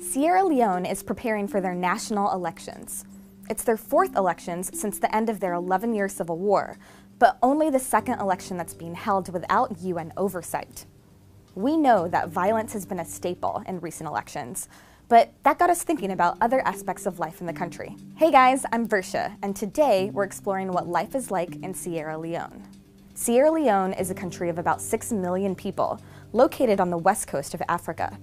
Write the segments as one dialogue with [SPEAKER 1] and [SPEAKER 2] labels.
[SPEAKER 1] Sierra Leone is preparing for their national elections. It's their fourth elections since the end of their 11-year civil war, but only the second election that's being held without UN oversight. We know that violence has been a staple in recent elections, but that got us thinking about other aspects of life in the country. Hey guys, I'm Versha, and today we're exploring what life is like in Sierra Leone. Sierra Leone is a country of about 6 million people, located on the west coast of Africa.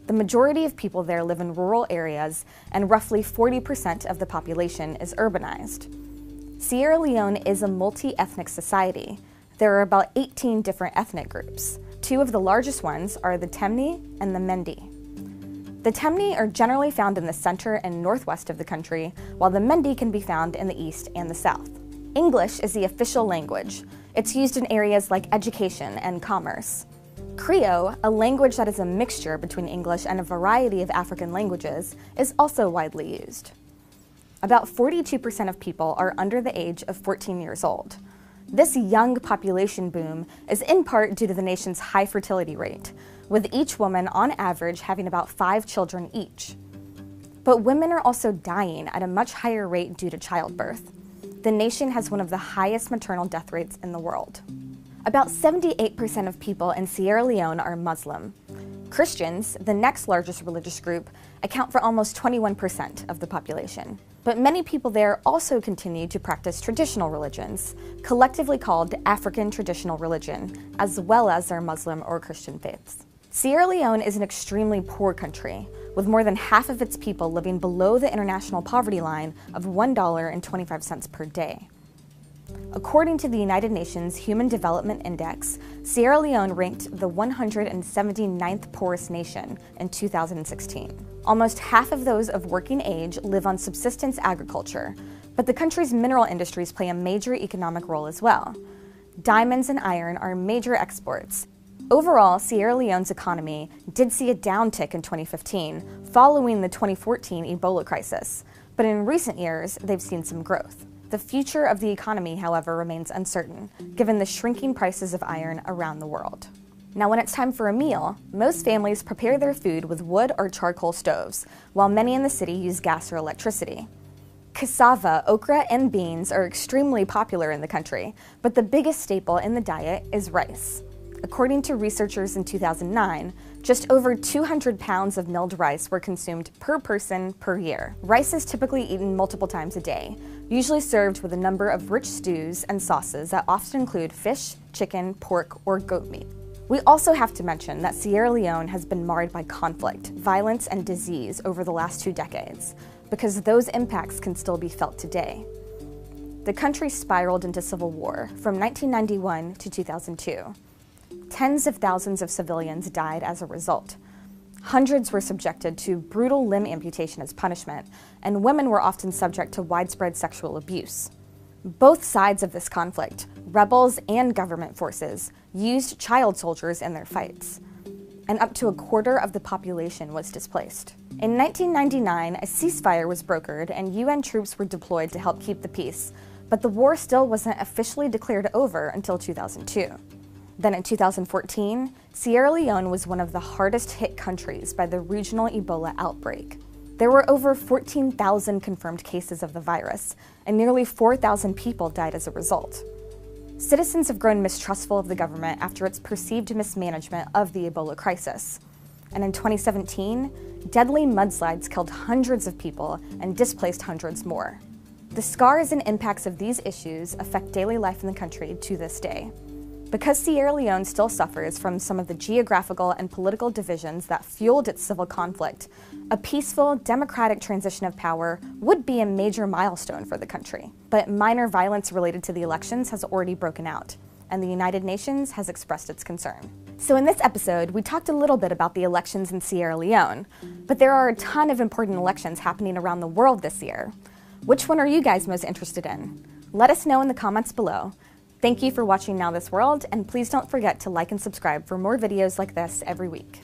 [SPEAKER 1] The majority of people there live in rural areas, and roughly 40% of the population is urbanized. Sierra Leone is a multi-ethnic society. There are about 18 different ethnic groups. Two of the largest ones are the Temne and the Mende. The Temne are generally found in the center and northwest of the country, while the Mende can be found in the east and the south. English is the official language. It's used in areas like education and commerce. Creole, a language that is a mixture between English and a variety of African languages, is also widely used. About 42% of people are under the age of 14 years old. This young population boom is in part due to the nation's high fertility rate, with each woman on average having about 5 children each. But women are also dying at a much higher rate due to childbirth. The nation has one of the highest maternal death rates in the world. About 78% of people in Sierra Leone are Muslim. Christians, the next largest religious group, account for almost 21% of the population. But many people there also continue to practice traditional religions, collectively called African traditional religion, as well as their Muslim or Christian faiths. Sierra Leone is an extremely poor country, with more than half of its people living below the international poverty line of $1.25 per day. According to the United Nations Human Development Index, Sierra Leone ranked the 179th poorest nation in 2016. Almost half of those of working age live on subsistence agriculture, but the country's mineral industries play a major economic role as well. Diamonds and iron are major exports. Overall, Sierra Leone's economy did see a downtick in 2015, following the 2014 Ebola crisis, but in recent years, they've seen some growth. The future of the economy, however, remains uncertain, given the shrinking prices of iron around the world. Now, when it's time for a meal, most families prepare their food with wood or charcoal stoves, while many in the city use gas or electricity. Cassava, okra, and beans are extremely popular in the country, but the biggest staple in the diet is rice. According to researchers in 2009, just over 200 pounds of milled rice were consumed per person per year. Rice is typically eaten multiple times a day, usually served with a number of rich stews and sauces that often include fish, chicken, pork, or goat meat. We also have to mention that Sierra Leone has been marred by conflict, violence, and disease over the last 2 decades, because those impacts can still be felt today. The country spiraled into civil war from 1991 to 2002. Tens of thousands of civilians died as a result. Hundreds were subjected to brutal limb amputation as punishment, and women were often subject to widespread sexual abuse. Both sides of this conflict, rebels and government forces, used child soldiers in their fights, and up to a quarter of the population was displaced. In 1999, a ceasefire was brokered and UN troops were deployed to help keep the peace, but the war still wasn't officially declared over until 2002. Then in 2014, Sierra Leone was one of the hardest hit countries by the regional Ebola outbreak. There were over 14,000 confirmed cases of the virus, and nearly 4,000 people died as a result. Citizens have grown mistrustful of the government after its perceived mismanagement of the Ebola crisis. And in 2017, deadly mudslides killed hundreds of people and displaced hundreds more. The scars and impacts of these issues affect daily life in the country to this day. Because Sierra Leone still suffers from some of the geographical and political divisions that fueled its civil conflict, a peaceful, democratic transition of power would be a major milestone for the country. But minor violence related to the elections has already broken out, and the United Nations has expressed its concern. So in this episode, we talked a little bit about the elections in Sierra Leone, but there are a ton of important elections happening around the world this year. Which one are you guys most interested in? Let us know in the comments below. Thank you for watching Now This World, and please don't forget to like and subscribe for more videos like this every week.